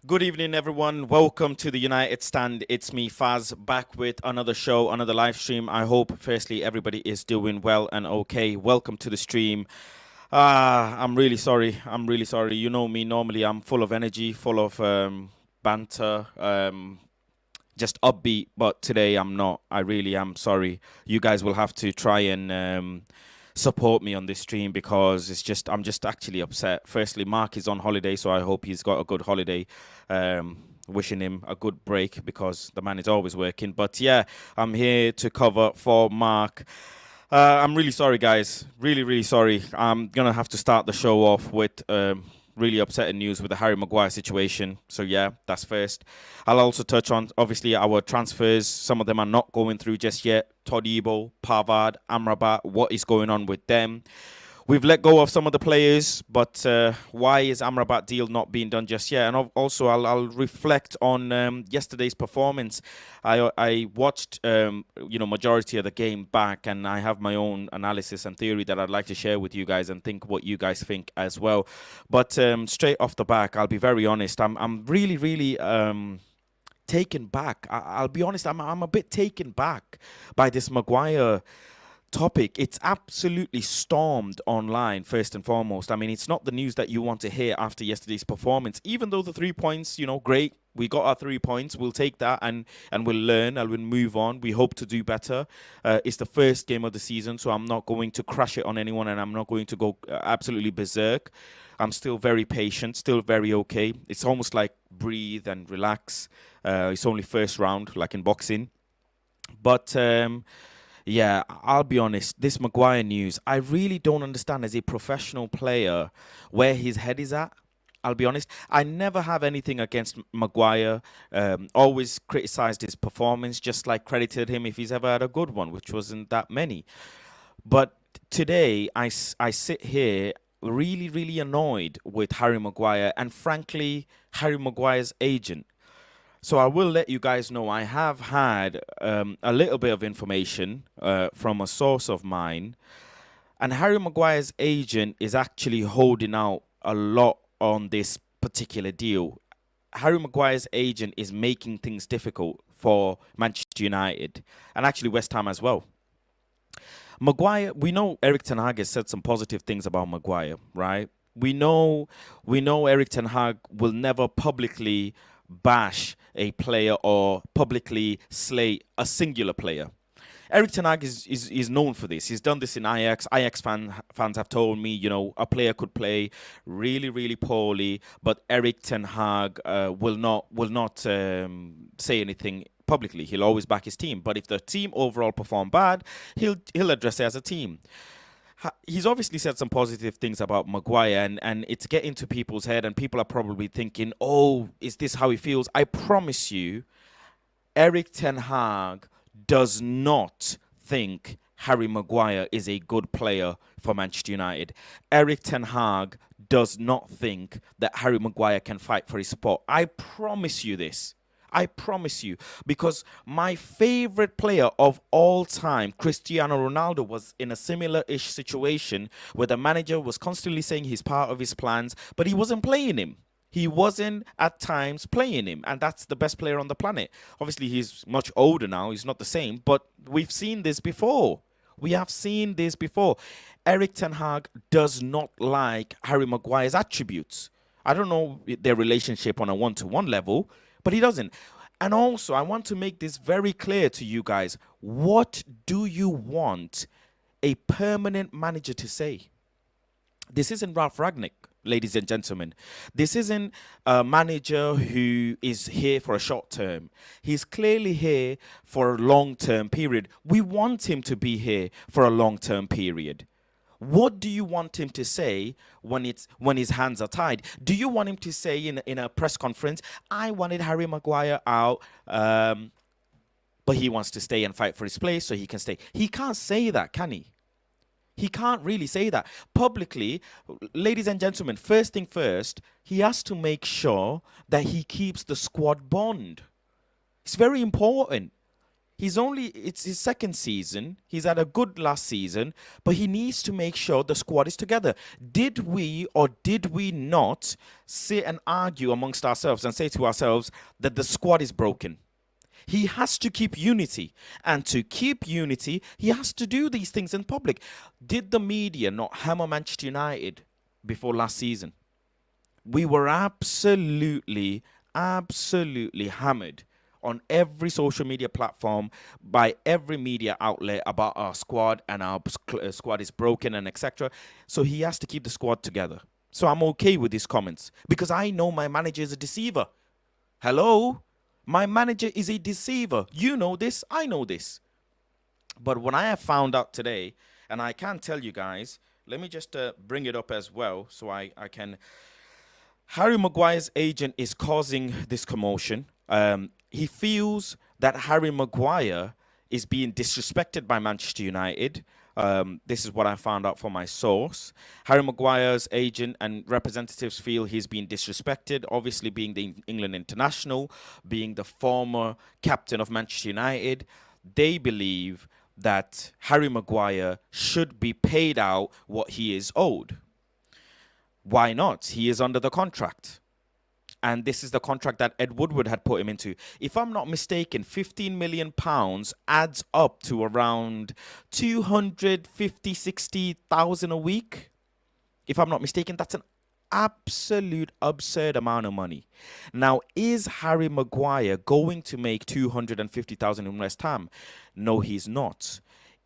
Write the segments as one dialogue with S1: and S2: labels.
S1: Good evening, everyone. Welcome to the United Stand. It's me, Faz, back with another show, another live stream. I hope, firstly, everybody is doing well and okay. Welcome to the stream. I'm really sorry. I'm really sorry. You know me, normally I'm full of energy, full of banter, just upbeat, but today I'm not. I really am sorry. You guys will have to try and support me on this stream because I'm just actually upset. Firstly, Mark is on holiday, so I hope he's got a good holiday. Wishing him a good break because the man is always working. But yeah, I'm here to cover for Mark. I'm really sorry, guys. Really, really sorry. I'm gonna have to start the show off with really upsetting news with the Harry Maguire situation. So yeah, that's first. I'll also touch on obviously our transfers. Some of them are not going through just yet. Todibo, Pavard, Amrabat. What is going on with them? We've let go of some of the players, but why is Amrabat deal not being done just yet? And also, I'll reflect on yesterday's performance. I watched majority of the game back, and I have my own analysis and theory that I'd like to share with you guys and think what you guys think as well. But straight off the back, I'll be very honest. I'm really taken back. I'll be honest. I'm a bit taken back by this Maguire topic. It's absolutely stormed online, first and foremost. I mean, it's not the news that you want to hear after yesterday's performance, even though the 3 points, great. We got our 3 points. We'll take that and we'll learn and we'll move on. We hope to do better. It's the first game of the season, so I'm not going to crush it on anyone and I'm not going to go absolutely berserk. I'm still very patient, still very okay. It's almost like breathe and relax. It's only first round, like in boxing. But yeah, I'll be honest. This Maguire news, I really don't understand as a professional player where his head is at. I'll be honest. I never have anything against Maguire. Always criticized his performance, just like credited him if he's ever had a good one, which wasn't that many. But today, I sit here really annoyed with Harry Maguire and, frankly, Harry Maguire's agent. So I will let you guys know I have had a little bit of information from a source of mine, and Harry Maguire's agent is actually holding out a lot on this particular deal. Harry Maguire's agent is making things difficult for Manchester United and actually West Ham as well. Maguire, we know Eric Ten Hag has said some positive things about Maguire, right? We know Eric Ten Hag will never publicly bash a player or publicly slay a singular player. Eric Ten Hag is known for this. He's done this in Ajax. Fans have told me, a player could play really poorly, but Eric Ten Hag will not say anything publicly. He'll always back his team. But if the team overall perform bad, he'll address it as a team. He's obviously said some positive things about Maguire, and it's getting to people's head, and people are probably thinking, oh, is this how he feels? I promise you, Eric Ten Hag does not think Harry Maguire is a good player for Manchester United. Eric Ten Hag does not think that Harry Maguire can fight for his spot. I promise you this. I promise you, because my favorite player of all time, Cristiano Ronaldo, was in a similar-ish situation where the manager was constantly saying he's part of his plans, but he wasn't playing him. He wasn't at times playing him, and that's the best player on the planet. Obviously, he's much older now. He's not the same, but we've seen this before. We have seen this before. Eric Ten Hag does not like Harry Maguire's attributes. I don't know their relationship on a one-to-one level, but he doesn't. And also, I want to make this very clear to you guys. What do you want a permanent manager to say? This isn't Ralph Ragnick, ladies and gentlemen. This isn't a manager who is here for a short term. He's clearly here for a long-term period. We want him to be here for a long-term period. What do you want him to say when his hands are tied? Do you want him to say in a press conference, I wanted Harry Maguire out, but he wants to stay and fight for his place so he can stay? He can't say that, can he? He can't really say that publicly. Ladies and gentlemen, first thing first, he has to make sure that he keeps the squad bond. It's very important. It's his second season. He's had a good last season, but he needs to make sure the squad is together. Did we or did we not sit and argue amongst ourselves and say to ourselves that the squad is broken? He has to keep unity. And to keep unity, he has to do these things in public. Did the media not hammer Manchester United before last season? We were absolutely hammered on every social media platform by every media outlet about our squad and our squad is broken and etc. So he has to keep the squad together. So I'm okay with his comments because I know my manager is a deceiver. Hello? My manager is a deceiver. You know this. I know this. But what I have found out today, and I can tell you guys, let me just bring it up as well so I can. Harry Maguire's agent is causing this commotion. He feels that Harry Maguire is being disrespected by Manchester United. This is what I found out from my source. Harry Maguire's agent and representatives feel he's being disrespected, obviously being the England international, being the former captain of Manchester United. They believe that Harry Maguire should be paid out what he is owed. Why not? He is under the contract. And this is the contract that Ed Woodward had put him into. If I'm not mistaken, £15 million adds up to around 250, 60,000 a week. If I'm not mistaken, that's an absolute absurd amount of money. Now, is Harry Maguire going to make 250,000 in West Ham? No, he's not.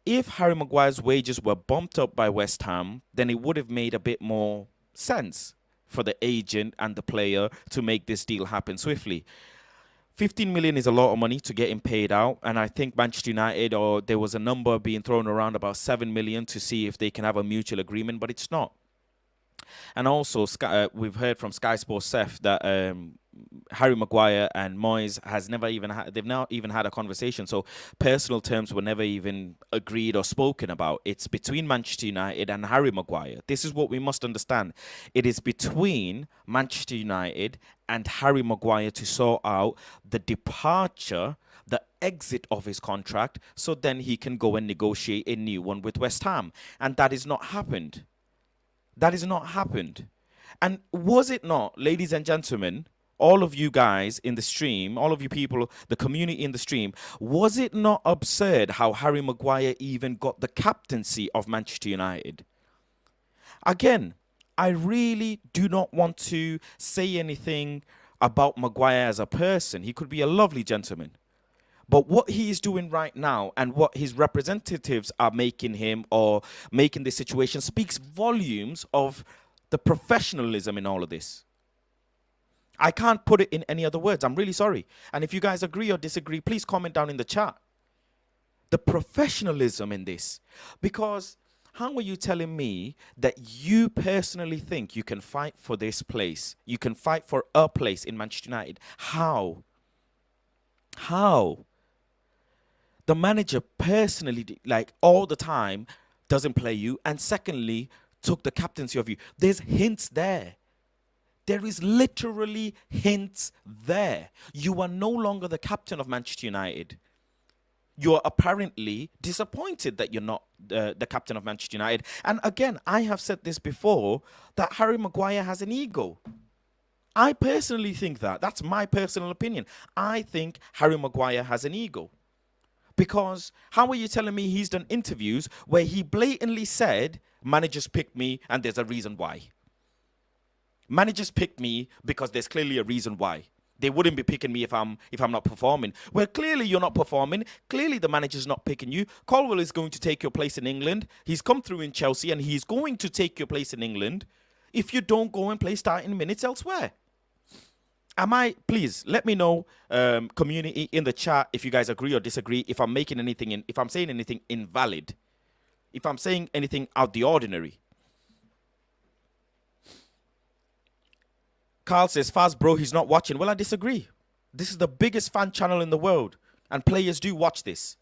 S1: If Harry Maguire's wages were bumped up by West Ham, then it would have made a bit more sense for the agent and the player to make this deal happen swiftly. 15 million is a lot of money to get him paid out, and I think Manchester United, or there was a number being thrown around about 7 million to see if they can have a mutual agreement, but it's not. And also, we've heard from Sky Sports Seth that Harry Maguire and Moyes they've not even had a conversation. So personal terms were never even agreed or spoken about. It's between Manchester United and Harry Maguire. This is what we must understand. It is between Manchester United and Harry Maguire to sort out the departure, the exit of his contract, so then he can go and negotiate a new one with West Ham. And that has not happened. That has not happened. And was it not, ladies and gentlemen, all of you guys in the stream, all of you people, the community in the stream, was it not absurd how Harry Maguire even got the captaincy of Manchester United? Again, I really do not want to say anything about Maguire as a person. He could be a lovely gentleman. But what he is doing right now and what his representatives are making him or making this situation speaks volumes of the professionalism in all of this. I can't put it in any other words. I'm really sorry. And if you guys agree or disagree, please comment down in the chat. The professionalism in this. Because how are you telling me that you personally think you can fight for this place? You can fight for a place in Manchester United. How? How? The manager personally, like all the time, doesn't play you. And secondly, took the captaincy of you. There's hints there. There is literally hints there. You are no longer the captain of Manchester United. You're apparently disappointed that you're not the captain of Manchester United. And again, I have said this before, that Harry Maguire has an ego. I personally think that. That's my personal opinion. I think Harry Maguire has an ego. Because how are you telling me he's done interviews where he blatantly said, managers picked me and there's a reason why? Managers picked me because there's clearly a reason why. They wouldn't be picking me if I'm not performing. Well, clearly you're not performing. Clearly the manager's not picking you. Colwell is going to take your place in England. He's come through in Chelsea and he's going to take your place in England if you don't go and play starting minutes elsewhere. Please let me know, community in the chat, if you guys agree or disagree, if I'm saying anything invalid, if I'm saying anything out the ordinary. Carl says, Faz, bro, he's not watching. Well, I disagree. This is the biggest fan channel in the world, and players do watch this.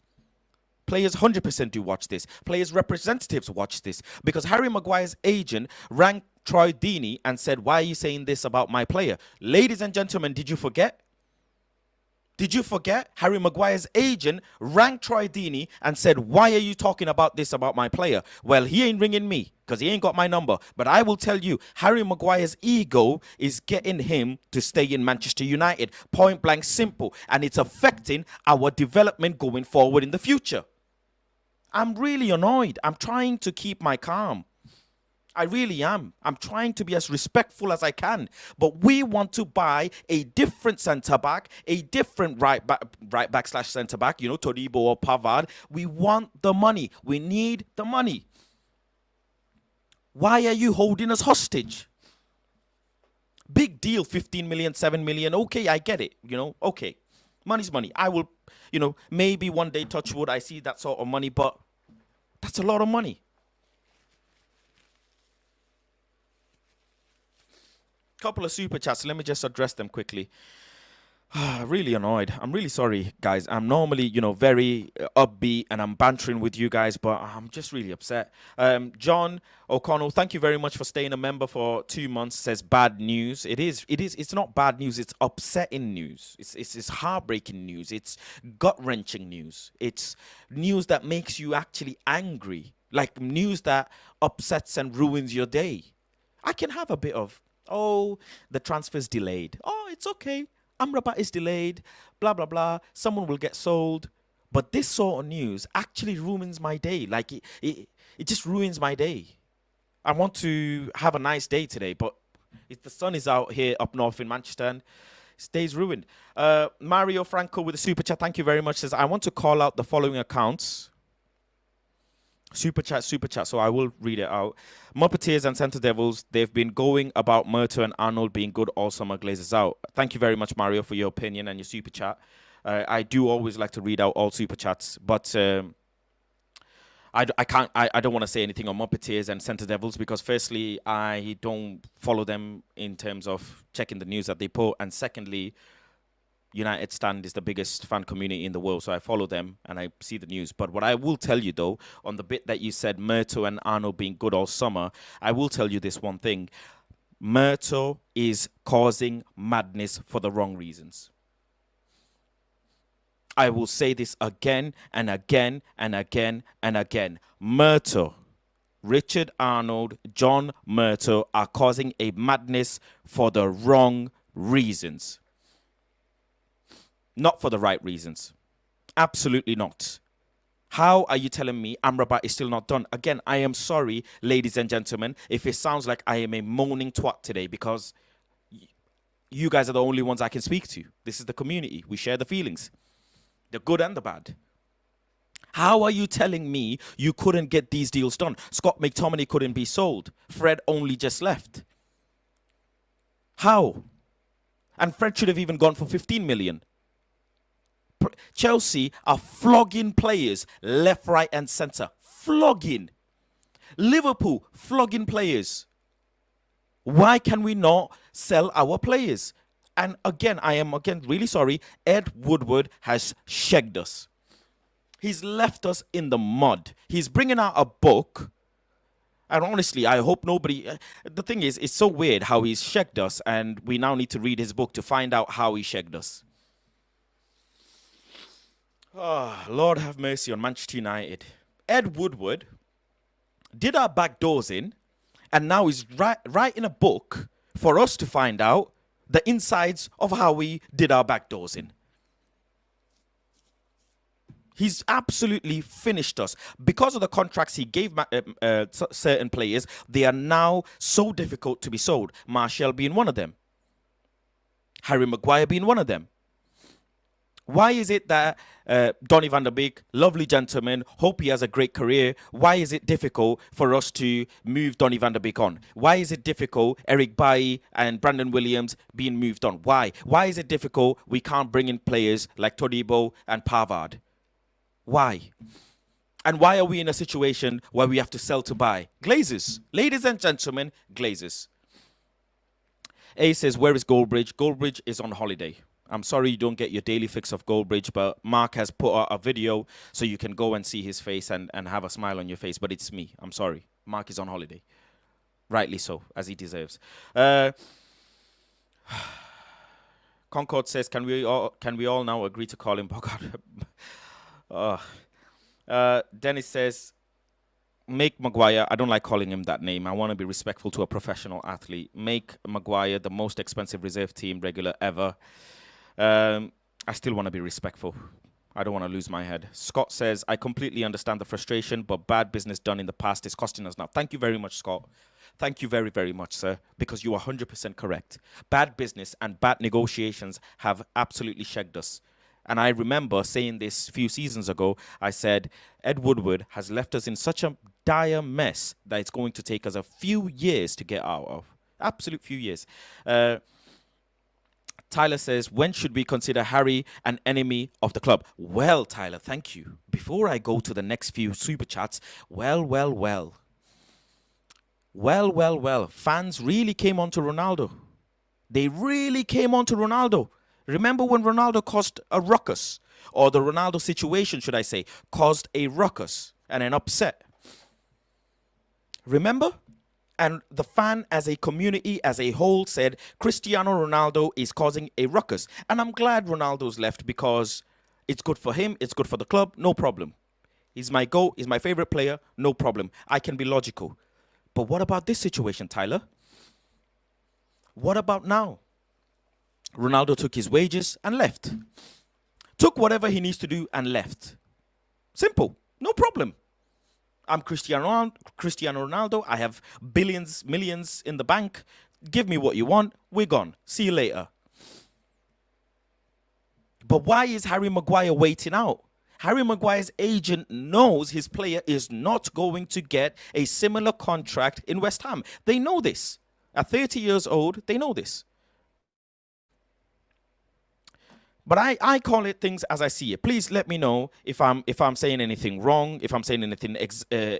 S1: Players 100% do watch this. Players' representatives watch this, because Harry Maguire's agent rang Troy Deeney and said, why are you saying this about my player? Ladies and gentlemen, did you forget? Did you forget Harry Maguire's agent rang Troy Deeney and said, why are you talking about this about my player? Well, he ain't ringing me because he ain't got my number. But I will tell you, Harry Maguire's ego is getting him to stay in Manchester United. Point blank simple. And it's affecting our development going forward in the future. I'm really annoyed. I'm trying to keep my calm. I really am. I'm trying to be as respectful as I can. But we want to buy a different centre-back, a different right back slash centre-back, Todibo or Pavard. We want the money. We need the money. Why are you holding us hostage? Big deal, 15 million, 7 million. Okay, I get it. Okay. Money's money. I will, maybe one day, touch wood, I see that sort of money, but that's a lot of money. Couple of super chats. Let me just address them quickly. Really annoyed. I'm really sorry, guys. I'm normally, very upbeat and I'm bantering with you guys, but I'm just really upset. John O'Connell, thank you very much for staying a member for 2 months. Says bad news. It is. It's not bad news. It's upsetting news. It's heartbreaking news. It's gut-wrenching news. It's news that makes you actually angry. Like news that upsets and ruins your day. I can have a bit of, the transfer's delayed. Oh, it's okay. Amrabat is delayed. Blah, blah, blah. Someone will get sold. But this sort of news actually ruins my day. Like, it just ruins my day. I want to have a nice day today, but if the sun is out here up north in Manchester, and this day's ruined. Mario Franco with a super chat. Thank you very much. Says, I want to call out the following accounts. Super chat. So I will read it out. Muppeteers and Centre Devils, they've been going about Murto and Arnold being good all summer. Glazers out. Thank you very much, Mario, for your opinion and your super chat. I do always like to read out all super chats, but I don't want to say anything on Muppeteers and Centre Devils because firstly, I don't follow them in terms of checking the news that they put, and secondly, United Stand is the biggest fan community in the world, so I follow them and I see the news. But what I will tell you, though, on the bit that you said Murto and Arnold being good all summer, I will tell you this one thing. Murto is causing madness for the wrong reasons. I will say this again and again and again and again. Murto, Richard Arnold, John Murto are causing a madness for the wrong reasons. Not for the right reasons. Absolutely not. How are you telling me Amrabat is still not done? Again, I am sorry, ladies and gentlemen, if it sounds like I am a moaning twat today because you guys are the only ones I can speak to. This is the community. We share the feelings. The good and the bad. How are you telling me you couldn't get these deals done? Scott McTominay couldn't be sold. Fred only just left. How? And Fred should have even gone for 15 million. Chelsea are flogging players left, right and centre. Flogging. Liverpool flogging players. Why can we not sell our players? And again, I am really sorry. Ed Woodward has shagged us. He's left us in the mud. He's bringing out a book. And honestly, I hope nobody... the thing is, it's so weird how he's shagged us and we now need to read his book to find out how he shagged us. Oh, Lord have mercy on Manchester United. Ed Woodward did our back doors in, and now he's writing a book for us to find out the insides of how we did our back doors in. He's absolutely finished us. Because of the contracts he gave certain players, they are now so difficult to be sold. Martial being one of them. Harry Maguire being one of them. Why is it that Donny van der Beek, lovely gentleman, hope he has a great career, why is it difficult for us to move Donny van der Beek on? Why is it difficult Eric Bailly and Brandon Williams being moved on? Why? Why is it difficult we can't bring in players like Todibo and Pavard? Why? And why are we in a situation where we have to sell to buy? Glazers. Ladies and gentlemen, Glazers. A says, where is Goldbridge? Goldbridge is on holiday. I'm sorry you don't get your daily fix of Goldbridge, but Mark has put out a video so you can go and see his face and have a smile on your face. But it's me. I'm sorry. Mark is on holiday. Rightly so, as he deserves. Come Concord says, can we all now agree to call him Bogart? Dennis says, make Maguire, I don't like calling him that name. I want to be respectful to a professional athlete. Make Maguire the most expensive reserve team regular ever. I still want to be respectful. I don't want to lose my head. Scott says, I completely understand the frustration, but bad business done in the past is costing us now. Thank you very much, Scott. Thank you very, very much, sir, because you are 100% correct. Bad business and bad negotiations have absolutely shagged us. And I remember saying this a few seasons ago. I said, Ed Woodward has left us in such a dire mess that it's going to take us a few years to get out of. Absolute few years. Tyler says, when should we consider Harry an enemy of the club? Well, Tyler, thank you. Before I go to the next few super chats, well. Fans really came on to Ronaldo. They really came on to Ronaldo. Remember when Ronaldo caused a ruckus? Or the Ronaldo situation, should I say, caused a ruckus and an upset. Remember? And the fan as a community, as a whole, said Cristiano Ronaldo is causing a ruckus. And I'm glad Ronaldo's left because it's good for him. It's good for the club. No problem. He's my GOAT. He's my favorite player. No problem. I can be logical. But what about this situation, Tyler? What about now? Ronaldo took his wages and left. Took whatever he needs to do and left. Simple. No problem. I'm Cristiano Ronaldo. I have billions, millions in the bank. Give me what you want. We're gone. See you later. But why is Harry Maguire waiting out? Harry Maguire's agent knows his player is not going to get a similar contract in West Ham. They know this. At 30 years old, they know this. But I call it things as I see it. Please let me know if I'm saying anything wrong, if I'm saying anything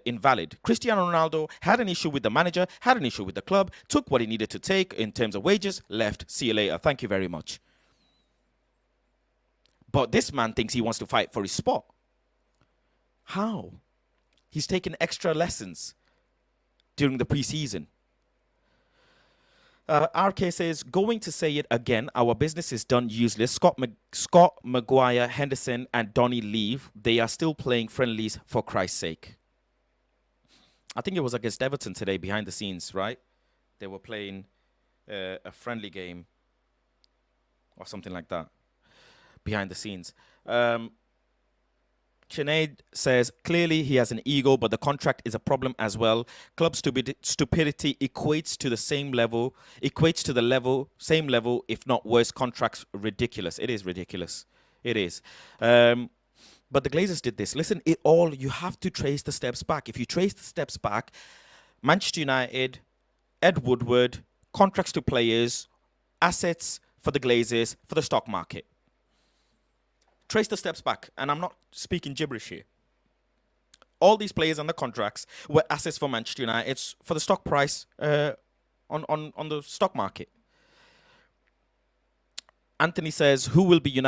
S1: invalid. Cristiano Ronaldo had an issue with the manager, had an issue with the club, took what he needed to take in terms of wages, left. See you later. Thank you very much. But this man thinks he wants to fight for his spot. How? He's taken extra lessons during the preseason. RK says, going to say it again, our business is done useless. Scott, Maguire, Henderson, and Donny leave. They are still playing friendlies for Christ's sake. I think it was against Everton today behind the scenes, right? They were playing a friendly game or something like that behind the scenes. Sinead says, clearly he has an ego, but the contract is a problem as well. Club stupidity equates to the same level, same level, if not worse. Contracts ridiculous. It is ridiculous. It is. But the Glazers did this. Listen, you have to trace the steps back. If you trace the steps back, Manchester United, Ed Woodward, contracts to players, assets for the Glazers, for the stock market. Trace the steps back, and I'm not speaking gibberish here. All these players on the contracts were assets for Manchester United. It's for the stock price on the stock market. Anthony says, who will be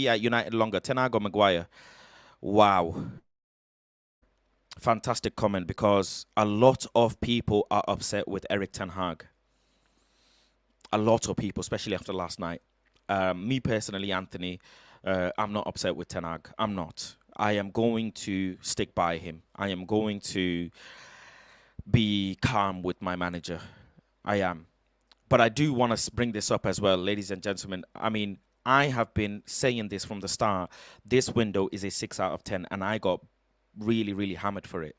S1: at United longer, Ten Hag or Maguire? Wow. Fantastic comment, because a lot of people are upset with Eric Ten Hag. A lot of people, especially after last night. Me personally, Anthony, I'm not upset with Ten Hag. I'm not. I am going to stick by him. I am going to be calm with my manager. I am. But I do want to bring this up as well, ladies and gentlemen. I mean, I have been saying this from the start. This window is a 6 out of 10, and I got really, really hammered for it.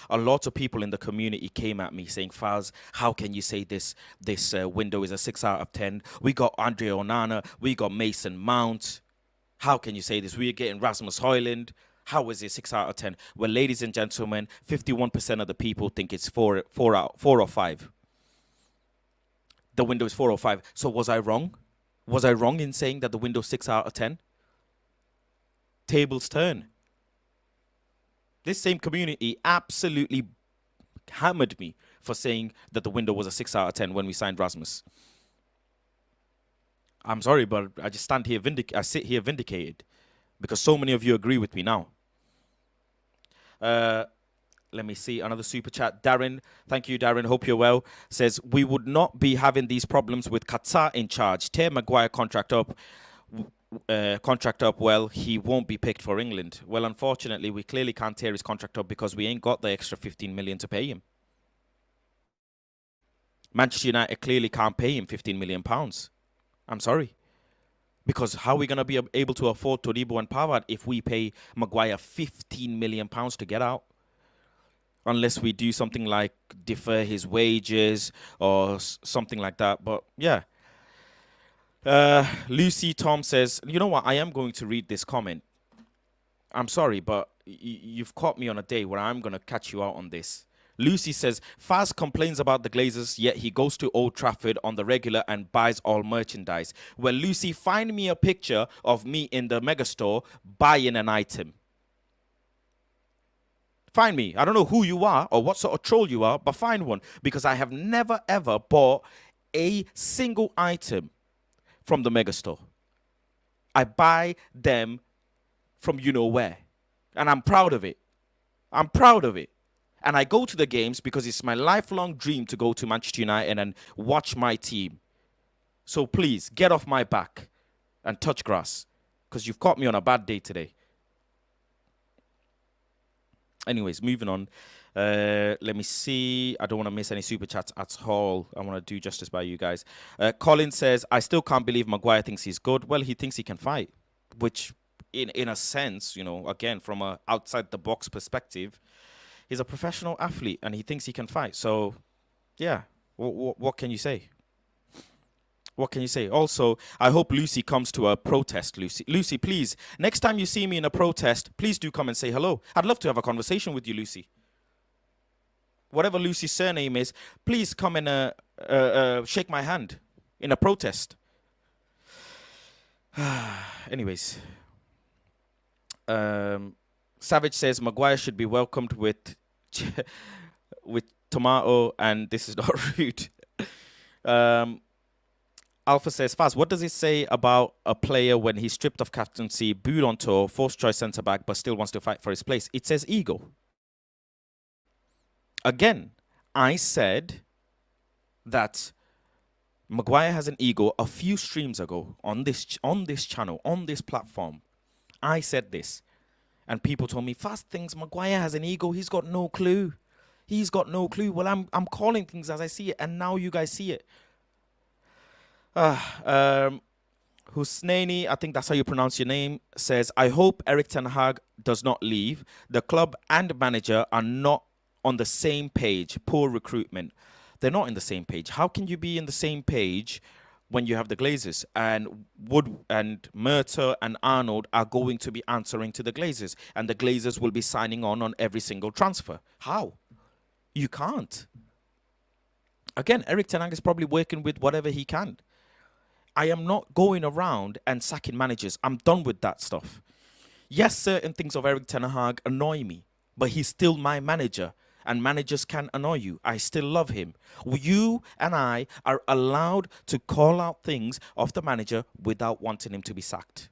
S1: A lot of people in the community came at me saying, Faz, how can you say this window is a 6 out of 10? We got Andre Onana. We got Mason Mount. How can you say this? We're getting Rasmus Højlund. How is it 6 out of 10? Well, ladies and gentlemen, 51% of the people think it's 4 or 5. The window is 4 or 5. So was I wrong? Was I wrong in saying that the window is 6 out of 10? Tables turn. This same community absolutely hammered me for saying that the window was a 6 out of 10 when we signed Rasmus. I'm sorry, but I just sit here vindicated because so many of you agree with me now. Let me see another super chat. Darren, thank you, Darren. Hope you're well. Says we would not be having these problems with Qatar in charge. Tear Maguire contract up. Well, he won't be picked for England. Well, unfortunately, we clearly can't tear his contract up because we ain't got the extra 15 million to pay him. Manchester United clearly can't pay him 15 million pounds. I'm sorry. Because how are we going to be able to afford Todibo and Pavard if we pay Maguire 15 million pounds to get out? Unless we do something like defer his wages or something like that. But yeah. Lucy Tom says, you know what? I am going to read this comment. I'm sorry, but you've caught me on a day where I'm going to catch you out on this. Lucy says, Faz complains about the Glazers, yet he goes to Old Trafford on the regular and buys all merchandise. Well, Lucy, find me a picture of me in the megastore buying an item. Find me. I don't know who you are or what sort of troll you are, but find one. Because I have never, ever bought a single item from the megastore. I buy them from you know where. And I'm proud of it. I'm proud of it. And I go to the games because it's my lifelong dream to go to Manchester United and watch my team. So please, get off my back and touch grass. Because you've caught me on a bad day today. Anyways, moving on. Let me see. I don't want to miss any super chats at all. I want to do justice by you guys. Colin says, I still can't believe Maguire thinks he's good. Well, he thinks he can fight. Which, in a sense, you know, again, from a outside-the-box perspective, he's a professional athlete and he thinks he can fight. So, yeah, what can you say? What can you say? Also, I hope Lucy comes to a protest, Lucy. Lucy, please, next time you see me in a protest, please do come and say hello. I'd love to have a conversation with you, Lucy. Whatever Lucy's surname is, please come and shake my hand in a protest. Anyways. Savage says Maguire should be welcomed with tomato, and this is not rude. Alpha says, Faz, what does it say about a player when he's stripped of captaincy, booed on tour, forced choice centre-back, but still wants to fight for his place? It says ego. Again, I said that Maguire has an ego a few streams ago on this channel, on this platform. I said this. And people told me, Faz thinks Maguire has an ego. He's got no clue. He's got no clue. Well, I'm calling things as I see it, and now you guys see it. Husnaini, I think that's how you pronounce your name, says, I hope Erik Ten Hag does not leave. The club and manager are not on the same page. Poor recruitment. They're not in the same page. How can you be in the same page when you have the Glazers? And Wood and Murta and Arnold are going to be answering to the Glazers. And the Glazers will be signing on every single transfer. How? You can't. Again, Erik Ten Hag is probably working with whatever he can. I am not going around and sacking managers. I'm done with that stuff. Yes, certain things of Erik Ten Hag annoy me, but he's still my manager, and managers can annoy you. I still love him. You and I are allowed to call out things of the manager without wanting him to be sacked.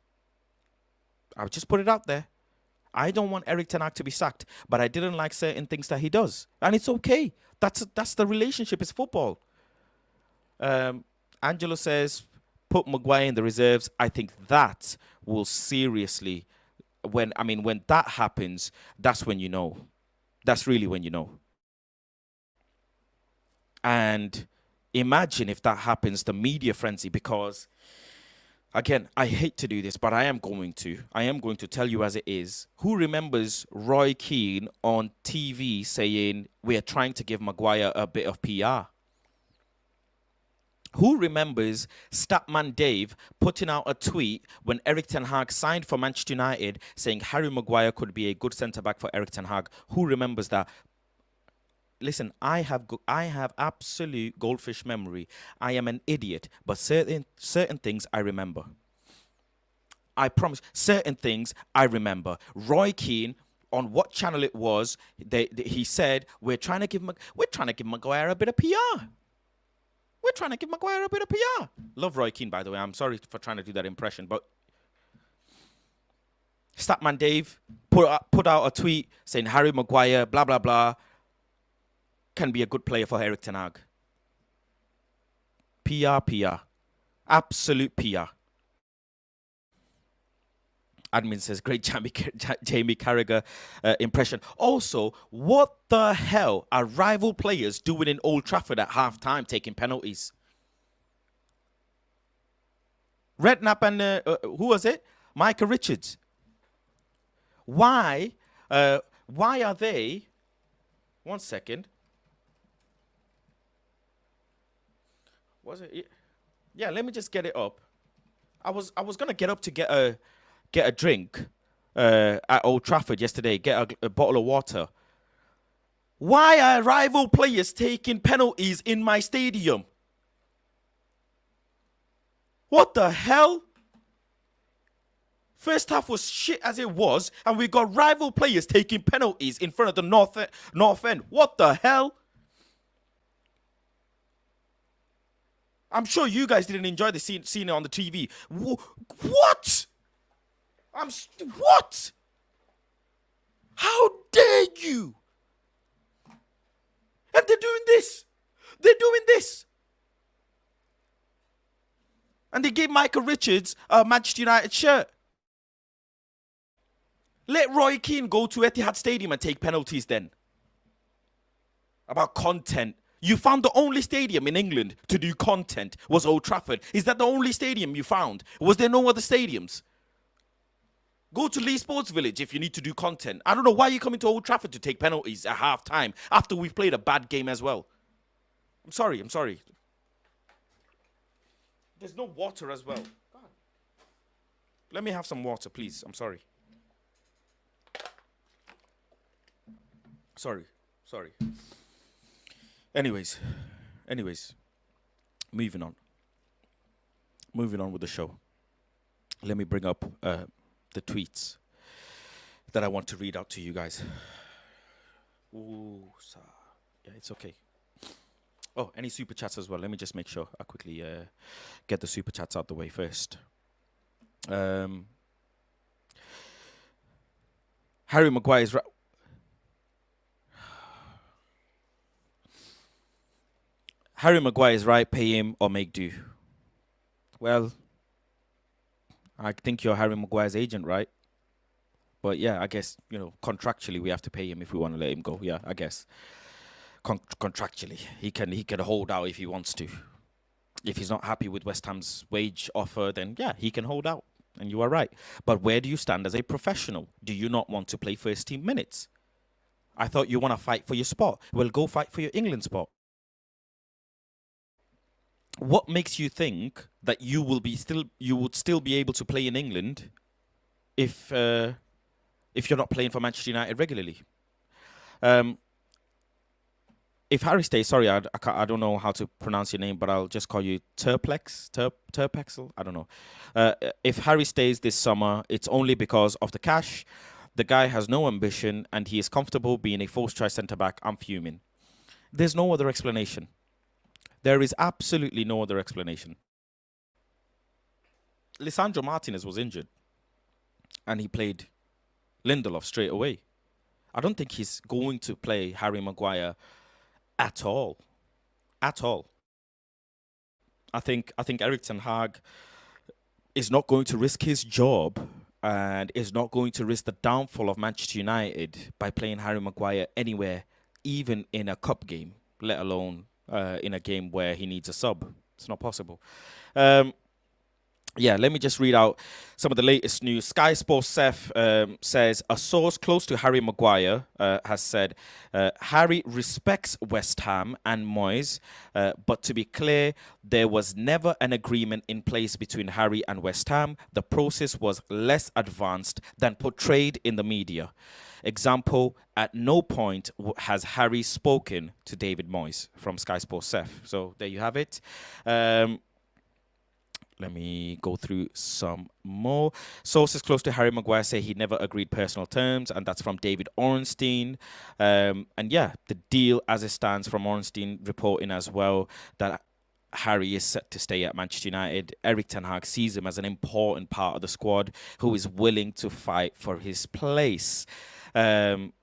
S1: I'll just put it out there. I don't want Erik Ten Hag to be sacked, but I didn't like certain things that he does, and it's okay. That's the relationship. It's football. Angelo says, put Maguire in the reserves. I think that will seriously, when that happens, that's when you know. That's really when you know. And imagine if that happens, the media frenzy, because, again, I hate to do this, but I am going to tell you as it is. Who remembers Roy Keane on TV saying, we are trying to give Maguire a bit of PR? Who remembers Statman Dave putting out a tweet when Erik Ten Hag signed for Manchester United saying Harry Maguire could be a good centre-back for Erik Ten Hag? Who remembers that? Listen, I have absolute goldfish memory. I am an idiot, but certain things I remember. I promise, certain things I remember. Roy Keane, on what channel it was, he said, we're trying to give Maguire a bit of PR. We're trying to give Maguire a bit of PR. Love Roy Keane, by the way. I'm sorry for trying to do that impression, but Statman Dave put out a tweet saying Harry Maguire, blah, blah, blah, can be a good player for Erik Ten Hag. PR. Absolute PR. Admin says, great Jamie Carragher impression. Also, what the hell are rival players doing in Old Trafford at half-time taking penalties? Redknapp and, who was it? Micah Richards. Why are they... One second. Was it? Yeah, let me just get it up. I was gonna get up to get a drink at Old Trafford yesterday. Get a bottle of water. Why are rival players taking penalties in my stadium? What the hell? First half was shit as it was, and we got rival players taking penalties in front of the North End. What the hell? I'm sure you guys didn't enjoy the scene it on the TV. What? What? How dare you? And they're doing this. They're doing this. And they gave Michael Richards a Manchester United shirt. Let Roy Keane go to Etihad Stadium and take penalties then. About content. You found the only stadium in England to do content was Old Trafford. Is that the only stadium you found? Was there no other stadiums? Go to Lee Sports Village if you need to do content. I don't know why you're coming to Old Trafford to take penalties at half-time after we've played a bad game as well. I'm sorry. There's no water as well. God. Let me have some water, please. I'm sorry. Sorry. Anyways, moving on with the show. Let me bring up the tweets that I want to read out to you guys. Ooh, yeah, it's okay. Oh, any super chats as well? Let me just make sure I quickly get the super chats out the way first. Harry Maguire's... Harry Maguire is right, pay him or make do. Well, I think you're Harry Maguire's agent, right? But yeah, I guess, contractually we have to pay him if we want to let him go. Yeah, I guess. Contractually, he can hold out if he wants to. If he's not happy with West Ham's wage offer, then yeah, he can hold out. And you are right. But where do you stand as a professional? Do you not want to play first team minutes? I thought you want to fight for your spot. Well, go fight for your England spot. What makes you think that you would still be able to play in England if you're not playing for Manchester United regularly? If Harry stays, sorry, I don't know how to pronounce your name, but I'll just call you Terpexel. I don't know. If Harry stays this summer, it's only because of the cash. The guy has no ambition, and he is comfortable being a first-choice centre-back. I'm fuming. There's no other explanation. There is absolutely no other explanation. Lisandro Martinez was injured, and he played Lindelof straight away. I don't think he's going to play Harry Maguire at all. At all. I think Erik Ten Hag is not going to risk his job and is not going to risk the downfall of Manchester United by playing Harry Maguire anywhere, even in a cup game, let alone in a game where he needs a sub. It's not possible. Yeah, let me just read out some of the latest news. Sky Sports Seth says, a source close to Harry Maguire has said, Harry respects West Ham and Moyes, but to be clear, there was never an agreement in place between Harry and West Ham. The process was less advanced than portrayed in the media. Example, at no point has Harry spoken to David Moyes, from Sky Sports Seth. So there you have it. Let me go through some more. Sources close to Harry Maguire say he never agreed personal terms, and that's from David Ornstein. And yeah, the deal as it stands, from Ornstein reporting as well, that Harry is set to stay at Manchester United. Eric Ten Hag sees him as an important part of the squad who is willing to fight for his place. Um,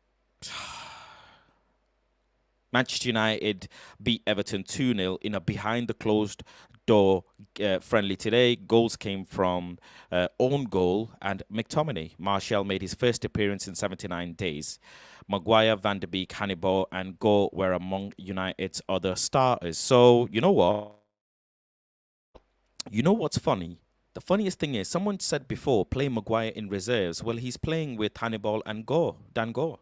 S1: Manchester United beat Everton 2-0 in a behind the closed door friendly today. Goals came from own goal and McTominay. Martial made his first appearance in 79 days. Maguire, Van de Beek, Hannibal, and Go were among United's other starters. So, you know what? You know what's funny? The funniest thing is, someone said before, play Maguire in reserves. Well, he's playing with Hannibal and Dan Go.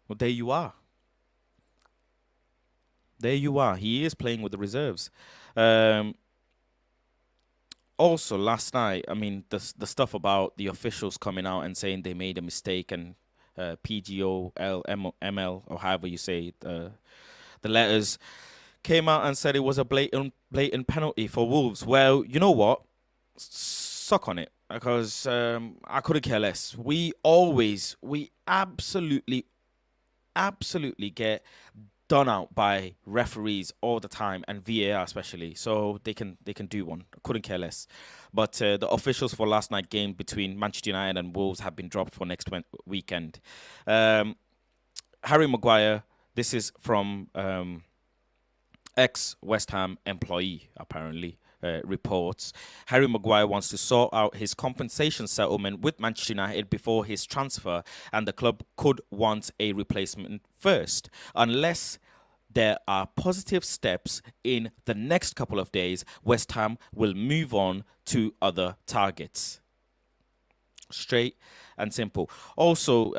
S1: Well, there you are. There you are. He is playing with the reserves. Also, last night, I mean, the stuff about the officials coming out and saying they made a mistake and PGOL, or however you say it, the letters, came out and said it was a blatant penalty for Wolves. Well, you know what? Suck on it, because I couldn't care less. We absolutely get done out by referees all the time, and VAR especially. So they can do one. I couldn't care less. But the officials for last night's game between Manchester United and Wolves have been dropped for next weekend. Harry Maguire. This is from ex-West Ham employee, apparently. Reports Harry Maguire wants to sort out his compensation settlement with Manchester United before his transfer, and the club could want a replacement first, unless there are positive steps in the next couple of days. West Ham will move on to other targets. Straight and simple. Also,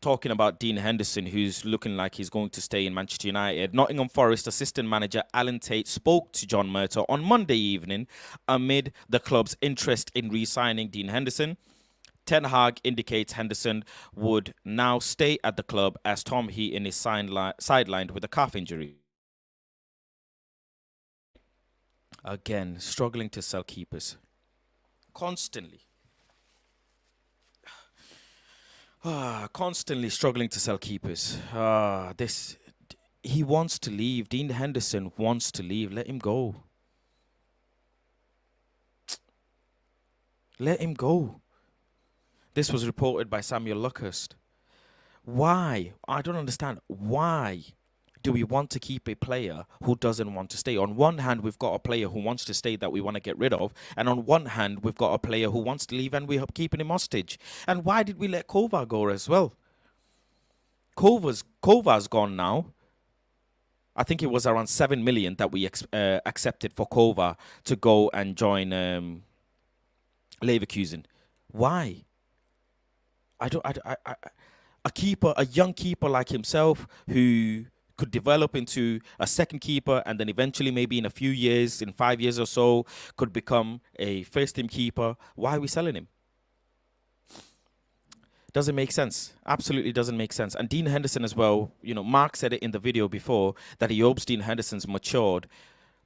S1: talking about Dean Henderson, who's looking like he's going to stay in Manchester United. Nottingham Forest assistant manager Alan Tate spoke to John Murtough on Monday evening amid the club's interest in re-signing Dean Henderson. Ten Hag indicates Henderson would now stay at the club as Tom Heaton is sidelined with a calf injury. Again, struggling to sell keepers. Constantly struggling to sell keepers. He wants to leave. Dean Henderson wants to leave. Let him go. Let him go. This was reported by Samuel Luckhurst. Why? I don't understand. Why do we want to keep a player who doesn't want to stay? On one hand, we've got a player who wants to stay that we want to get rid of. And on one hand, we've got a player who wants to leave and we're keeping him hostage. And why did we let Kovar go as well? Kovar's gone now. I think it was around 7 million that we accepted for Kovar to go and join Leverkusen. Why? A young keeper like himself who could develop into a second keeper, and then eventually maybe in a few years, in 5 years or so, could become a first-team keeper. Why are we selling him? Doesn't make sense. Absolutely doesn't make sense. And Dean Henderson as well, you know, Mark said it in the video before that he hopes Dean Henderson's matured.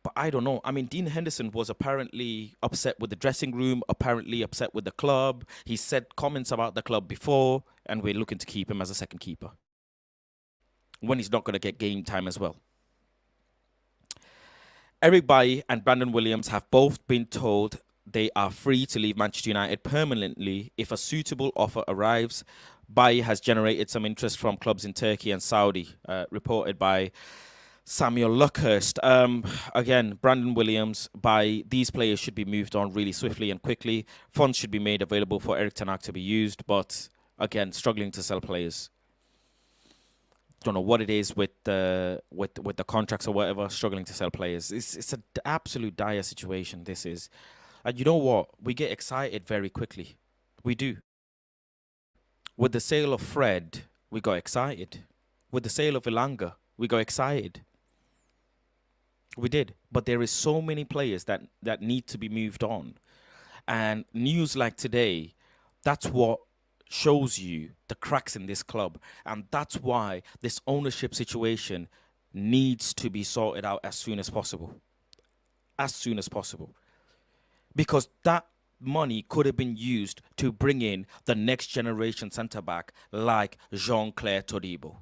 S1: But I don't know. I mean, Dean Henderson was apparently upset with the dressing room, apparently upset with the club. He said comments about the club before, and we're looking to keep him as a second keeper when he's not going to get game time as well. Eric Bailly and Brandon Williams have both been told they are free to leave Manchester United permanently if a suitable offer arrives. Bailly has generated some interest from clubs in Turkey and Saudi, reported by Samuel Luckhurst. Again, Brandon Williams, these players should be moved on really swiftly and quickly. Funds should be made available for Eric Ten Hag to be used, but again, struggling to sell players. Don't know what it is with the contracts or whatever. Struggling to sell players. It's an absolute dire situation. This is, and you know what? We get excited very quickly. We do. With the sale of Fred, we got excited. With the sale of Ilanga, we got excited. We did. But there is so many players that need to be moved on. And news like today, that's what shows you the cracks in this club. And that's why this ownership situation needs to be sorted out as soon as possible. As soon as possible. Because that money could have been used to bring in the next generation centre-back like Jean-Claire Todibo.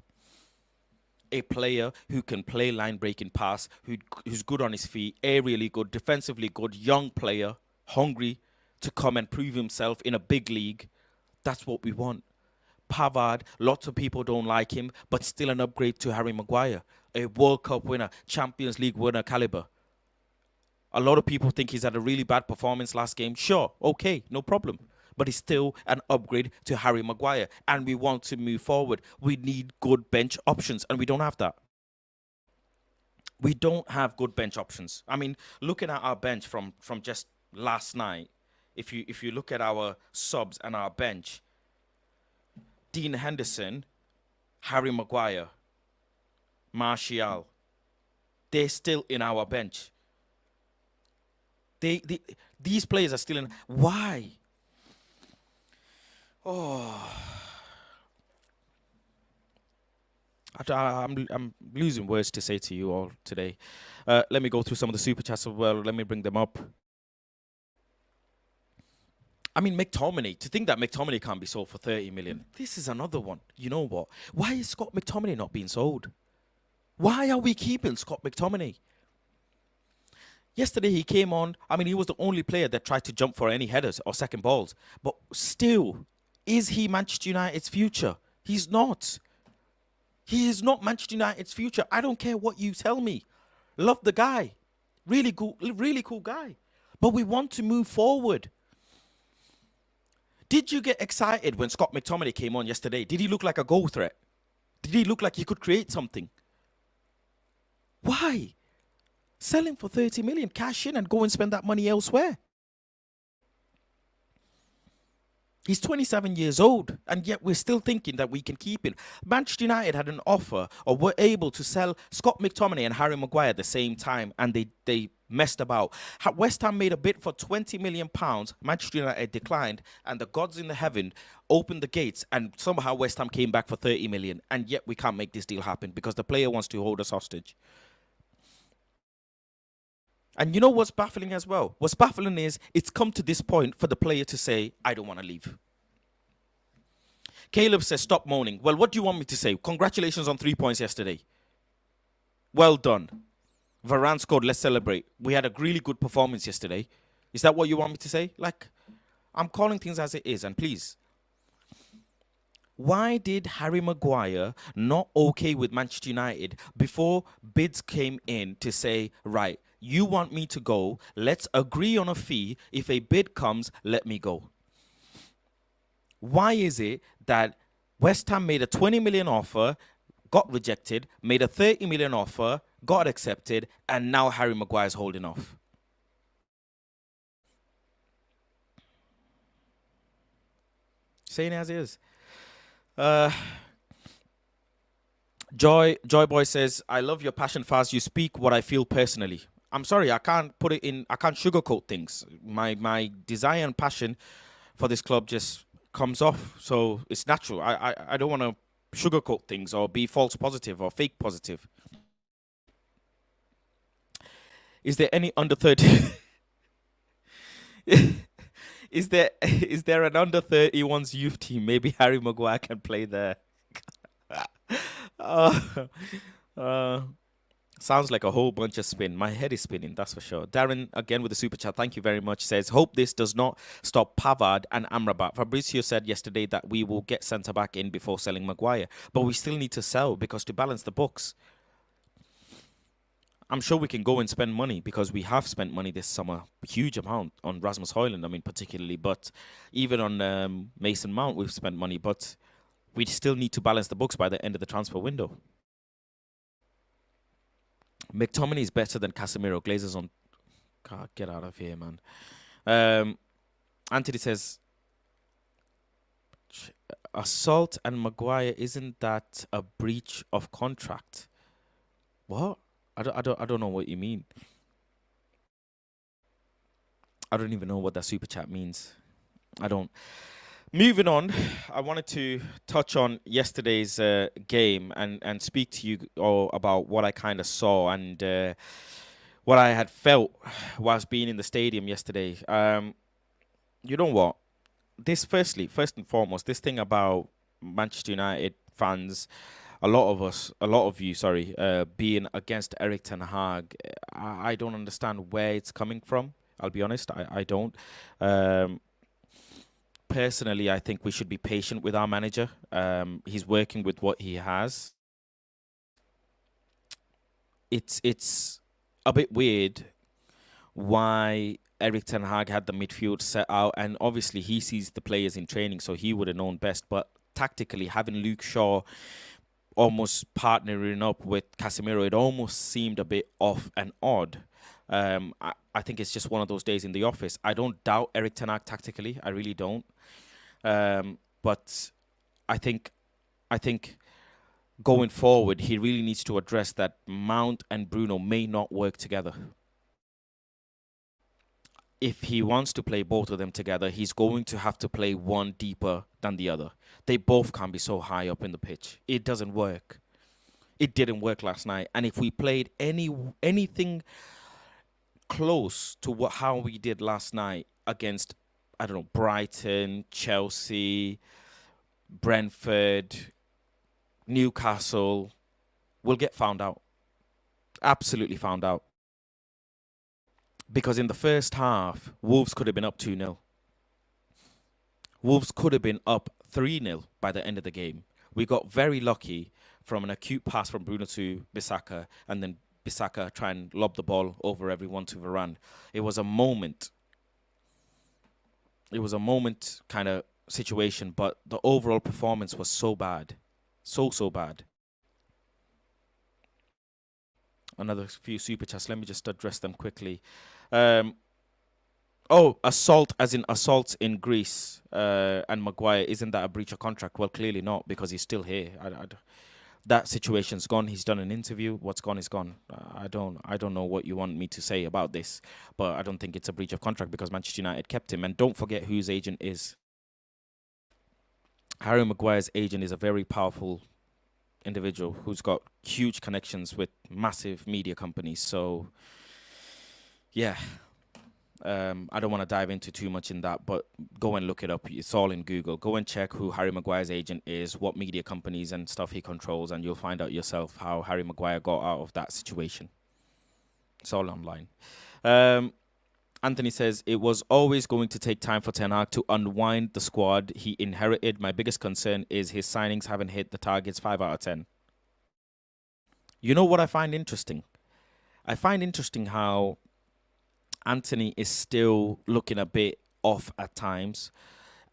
S1: a player who can play line-breaking pass, who's good on his feet, aerially good, defensively good, young player, hungry to come and prove himself in a big league. That's what we want. Pavard, lots of people don't like him, but still an upgrade to Harry Maguire, a World Cup winner, Champions League winner caliber. A lot of people think he's had a really bad performance last game. Sure, okay, no problem. But he's still an upgrade to Harry Maguire. And we want to move forward. We need good bench options, and we don't have that. We don't have good bench options. I mean, looking at our bench from just last night, if you look at our subs and our bench, Dean Henderson, Harry Maguire, Martial, they're still in our bench. These players are still in. Why? Oh, I'm losing words to say to you all today. Let me go through some of the super chats as well. Let me bring them up. I mean, McTominay. To think that McTominay can't be sold for 30 million. This is another one. You know what? Why is Scott McTominay not being sold? Why are we keeping Scott McTominay? Yesterday he came on. I mean, he was the only player that tried to jump for any headers or second balls. But still, is he Manchester United's future? He's not. He is not Manchester United's future. I don't care what you tell me. Love the guy. Really cool guy. But we want to move forward. Did you get excited when Scott McTominay came on yesterday? Did he look like a goal threat? Did he look like he could create something? Why? Sell him for 30 million, cash in and go and spend that money elsewhere. He's 27 years old, and yet we're still thinking that we can keep him. Manchester United had an offer, or were able to sell Scott McTominay and Harry Maguire at the same time, and they messed about. West Ham made a bid for £20 million. Manchester United declined, and the gods in the heaven opened the gates, and somehow West Ham came back for 30 million, and yet we can't make this deal happen because the player wants to hold us hostage. And you know what's baffling as well? What's baffling is it's come to this point for the player to say, I don't want to leave. Caleb says, stop moaning. Well, what do you want me to say? Congratulations on 3 points yesterday. Well done. Varane scored, let's celebrate. We had a really good performance yesterday. Is that what you want me to say? Like, I'm calling things as it is, and please. Why did Harry Maguire not okay with Manchester United before bids came in to say, right, you want me to go, let's agree on a fee. If a bid comes, let me go. Why is it that West Ham made a 20 million offer, got rejected, made a 30 million offer, got accepted, and now Harry Maguire's holding off? Saying as it is. Joy Boy says, I love your passion, Faz. You speak what I feel personally. I'm sorry, I can't put it in, I can't sugarcoat things. My desire and passion for this club just comes off. So it's natural. I don't want to sugarcoat things or be false positive or fake positive. Is there any under 30? Is there an under 31s youth team? Maybe Harry Maguire can play there. Sounds like a whole bunch of spin. My head is spinning, that's for sure. Darren, again with the super chat, thank you very much, says, hope this does not stop Pavard and Amrabat. Fabrizio said yesterday that we will get centre-back in before selling Maguire. But we still need to sell because to balance the books. I'm sure we can go and spend money because we have spent money this summer, huge amount on Rasmus Højlund, I mean, particularly. But even on Mason Mount, we've spent money. But we still need to balance the books by the end of the transfer window. McTominay is better than Casemiro. Glazers on. God, get out of here, man. Anthony says, assault and Maguire, isn't that a breach of contract? What? I don't know what you mean. I don't even know what that super chat means. I don't. Moving on, I wanted to touch on yesterday's game and speak to you all about what I kind of saw and what I had felt whilst being in the stadium yesterday. You know what? First and foremost, this thing about Manchester United fans a lot of you, sorry, being against Eric Ten Hag. I don't understand where it's coming from. I'll be honest, I don't. Um, Personally, I think we should be patient with our manager. He's working with what he has. It's a bit weird why Eric Ten Hag had the midfield set out, and obviously he sees the players in training, so he would have known best. But tactically, having Luke Shaw almost partnering up with Casemiro, it almost seemed a bit off and odd. I think it's just one of those days in the office. I don't doubt Eric Ten Hag tactically. I really don't. But I think I think going forward, he really needs to address that Mount and Bruno may not work together. If he wants to play both of them together, he's going to have to play one deeper than the other. They both can't be so high up in the pitch. It doesn't work. It didn't work last night. And if we played anything close to how we did last night against, I don't know, Brighton, Chelsea, Brentford, Newcastle, we'll get found out. Absolutely found out. Because in the first half, Wolves could have been up 2-0. Wolves could have been up 3-0 by the end of the game. We got very lucky from an acute pass from Bruno to Bissaka, and then Bissaka try and lob the ball over everyone to Varane. It was a moment. It was a moment kind of situation, but the overall performance was so bad. So bad. Another few super chats. Let me just address them quickly. Assault, as in assaults in Greece and Maguire, isn't that a breach of contract? Well, clearly not, because he's still here. That situation's gone. He's done an interview. What's gone is gone. I don't know what you want me to say about this, but I don't think it's a breach of contract because Manchester United kept him. And don't forget who his agent is. Harry Maguire's agent is a very powerful individual who's got huge connections with massive media companies. So, yeah. I don't want to dive into too much in that, but go and look it up. It's all in Google. Go and check who Harry Maguire's agent is, what media companies and stuff he controls, and you'll find out yourself how Harry Maguire got out of that situation. It's all online. Anthony says, it was always going to take time for Ten Hag to unwind the squad he inherited. My biggest concern is his signings haven't hit the targets 5 out of 10. You know what I find interesting? I find interesting how Anthony is still looking a bit off at times.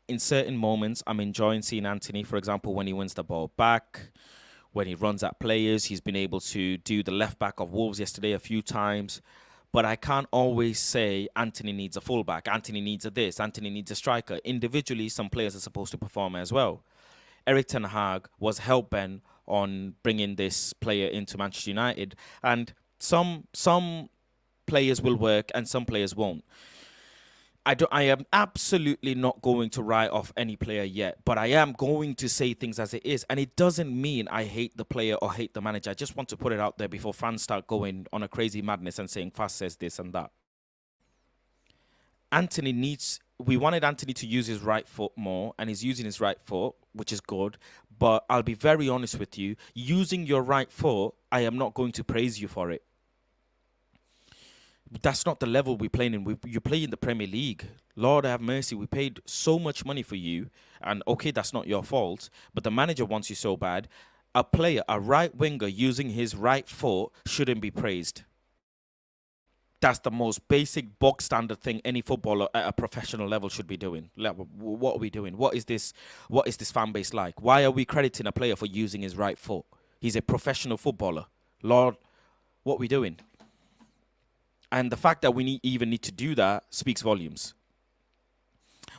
S1: In certain moments, I'm enjoying seeing Anthony, for example, when he wins the ball back, when he runs at players. He's been able to do the left back of Wolves yesterday a few times. But I can't always say Anthony needs a fullback, Anthony needs a this, Anthony needs a striker. Individually, some players are supposed to perform as well. Eric Ten Hag was hell-bent on bringing this player into Manchester United. And some players will work and some players won't. I am absolutely not going to write off any player yet, but I am going to say things as it is. And it doesn't mean I hate the player or hate the manager. I just want to put it out there before fans start going on a crazy madness and saying Fast says this and that. We wanted Anthony to use his right foot more, and he's using his right foot, which is good. But I'll be very honest with you, using your right foot, I am not going to praise you for it. That's not the level we're playing in. You play in the Premier League. Lord have mercy, we paid so much money for you. And okay, that's not your fault. But the manager wants you so bad. A player, a right winger using his right foot shouldn't be praised. That's the most basic bog standard thing any footballer at a professional level should be doing. What are we doing? What is this fan base like? Why are we crediting a player for using his right foot? He's a professional footballer. Lord, what are we doing? And the fact that we even need to do that speaks volumes.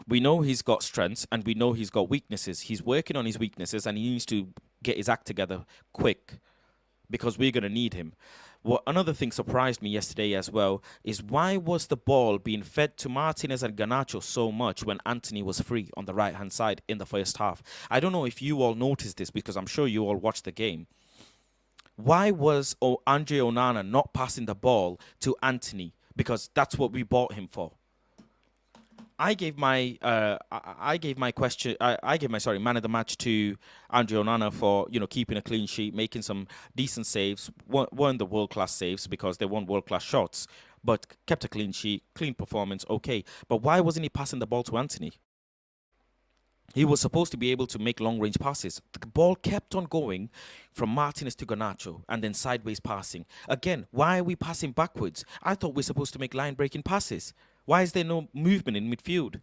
S1: We know he's got strengths and we know he's got weaknesses. He's working on his weaknesses and he needs to get his act together quick because we're going to need him. Another thing surprised me yesterday as well is why was the ball being fed to Martinez and Garnacho so much when Anthony was free on the right-hand side in the first half? I don't know if you all noticed this because I'm sure you all watched the game. Why was Andre Onana not passing the ball to Anthony? Because that's what we bought him for. I gave my man of the match to Andre Onana for keeping a clean sheet, making some decent saves. Weren't the world class saves because they weren't world class shots, but kept a clean sheet, clean performance. Okay, but why wasn't he passing the ball to Anthony? He was supposed to be able to make long range passes. The ball kept on going from Martinez to Garnacho and then sideways passing. Again, why are we passing backwards? I thought we're supposed to make line breaking passes. Why is there no movement in midfield?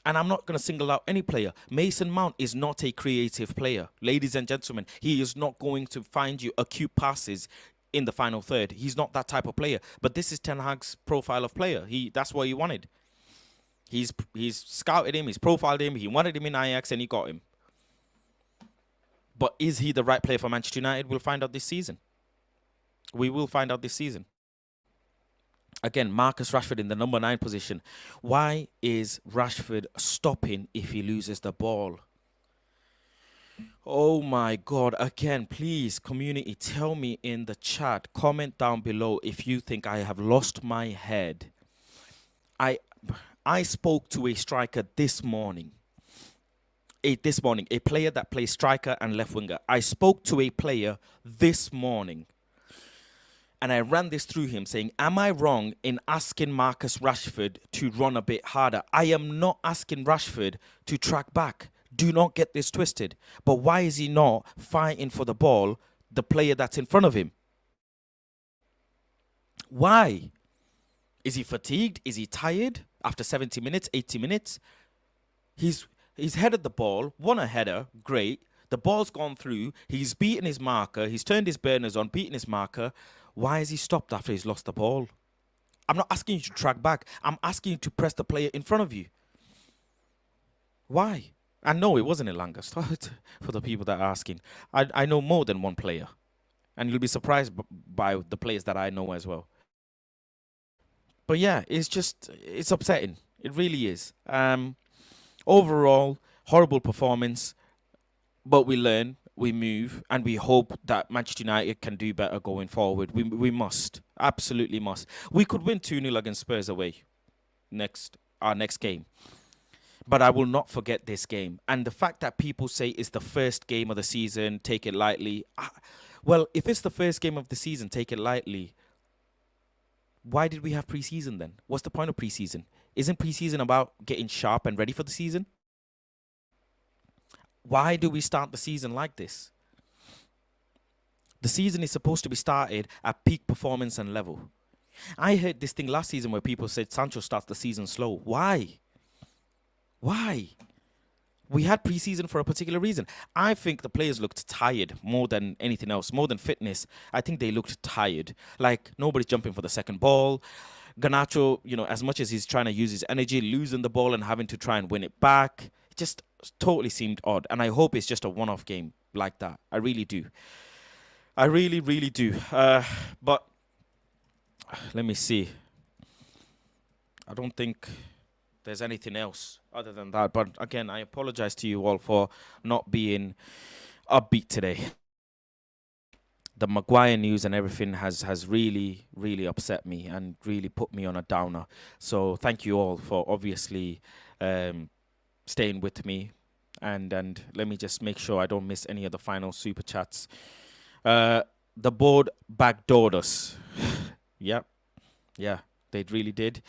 S1: And I'm not going to single out any player. Mason Mount is not a creative player. Ladies and gentlemen, he is not going to find you acute passes in the final third. He's not that type of player. But this is Ten Hag's profile of player. That's what he wanted. He's scouted him, he's profiled him, he wanted him in Ajax and he got him. But is he the right player for Manchester United? We'll find out this season. We will find out this season. Again, Marcus Rashford in the number 9 position. Why is Rashford stopping if he loses the ball? Oh my God. Again, please, community, tell me in the chat, comment down below if you think I have lost my head. I spoke to a striker this morning. A player that plays striker and left winger. I spoke to a player this morning. And I ran this through him saying, am I wrong in asking Marcus Rashford to run a bit harder? I am not asking Rashford to track back. Do not get this twisted. But why is he not fighting for the ball, the player that's in front of him? Why? Is he fatigued? Is he tired? After 70 minutes, 80 minutes, he's headed the ball, won a header, great. The ball's gone through. He's beaten his marker. He's turned his burners on, beaten his marker. Why has he stopped after he's lost the ball? I'm not asking you to track back. I'm asking you to press the player in front of you. Why? And no, it wasn't Elanga. For the people that are asking. I know more than one player. And you'll be surprised by the players that I know as well. But yeah, it's upsetting. It really is. Overall, horrible performance. But we learn, we move, and we hope that Manchester United can do better going forward. We must. Absolutely must. We could win 2-0 against Spurs away our next game. But I will not forget this game. And the fact that people say it's the first game of the season, take it lightly. Well, if it's the first game of the season, take it lightly. Why did we have preseason then? What's the point of preseason? Isn't preseason about getting sharp and ready for the season? Why do we start the season like this? The season is supposed to be started at peak performance and level. I heard this thing last season where people said Sancho starts the season slow. Why? Why? We had preseason for a particular reason. I think the players looked tired more than anything else, more than fitness. I think they looked tired. Like, nobody's jumping for the second ball. Garnacho, as much as he's trying to use his energy, losing the ball and having to try and win it back, it just totally seemed odd. And I hope it's just a one-off game like that. I really do. I really, really do. But let me see. I don't think there's anything else other than that. But again, I apologize to you all for not being upbeat today. The Maguire news and everything has really, really upset me and really put me on a downer. So thank you all for obviously staying with me. And let me just make sure I don't miss any of the final super chats. The board backdoored us. Yep. Yeah, they really did.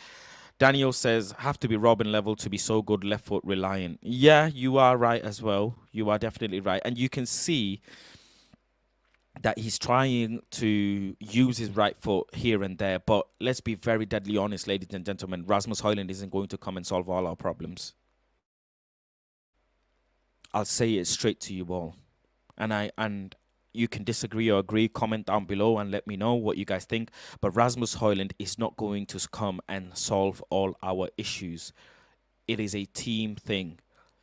S1: Daniel says, have to be Robin level to be so good left foot reliant. Yeah, you are right as well. You are definitely right. And you can see that he's trying to use his right foot here and there. But let's be very deadly honest, ladies and gentlemen. Rasmus Højlund isn't going to come and solve all our problems. I'll say it straight to you all. And you can disagree or agree, comment down below and let me know what you guys think. But Rasmus Højlund is not going to come and solve all our issues. It is a team thing.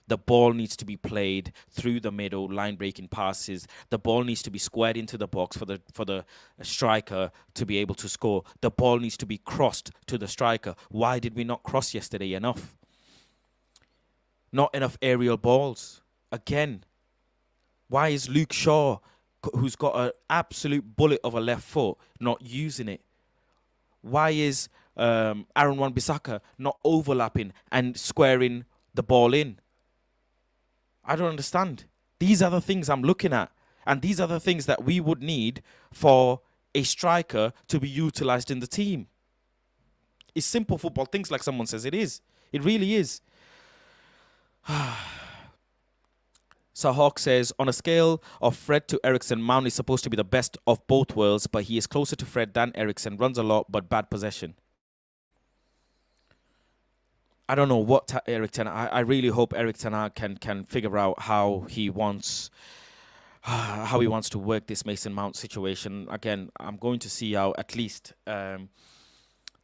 S1: The ball needs to be played through the middle, line-breaking passes. The ball needs to be squared into the box for the striker to be able to score. The ball needs to be crossed to the striker. Why did we not cross yesterday enough? Not enough aerial balls. Again, why is Luke Shaw, who's got an absolute bullet of a left foot, not using it? Why is Aaron Wan-Bissaka not overlapping and squaring the ball in. I don't understand. These are the things I'm looking at. And these are the things that we would need for a striker to be utilised in the team. It's simple football things like someone says it is. It really is. So Hawk says, on a scale of Fred to Eriksen, Mount is supposed to be the best of both worlds, but he is closer to Fred than Eriksen. Runs a lot, but bad possession. I don't know what Erik Ten Hag. I really hope Erik Ten Hag can figure out how he wants to work this Mason Mount situation. Again, I'm going to see out at least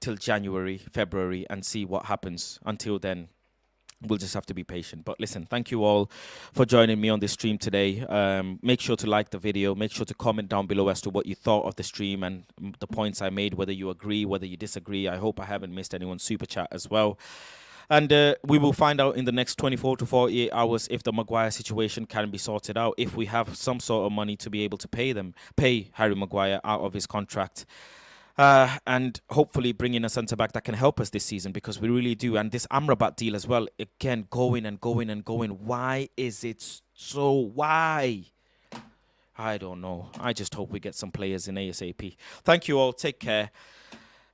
S1: till January, February, and see what happens. Until then, we'll just have to be patient. But listen, thank you all for joining me on this stream today. Make sure to like the video. Make sure to comment down below as to what you thought of the stream and the points I made, whether you agree, whether you disagree. I hope I haven't missed anyone's super chat as well. And we will find out in the next 24 to 48 hours if the Maguire situation can be sorted out, if we have some sort of money to be able to pay Harry Maguire out of his contract. And hopefully bring in a centre-back that can help us this season, because we really do. And this Amrabat deal as well, again, going and going and going. Why is it so? Why? I don't know. I just hope we get some players in ASAP. Thank you all. Take care.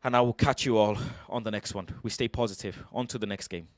S1: And I will catch you all on the next one. We stay positive. On to the next game.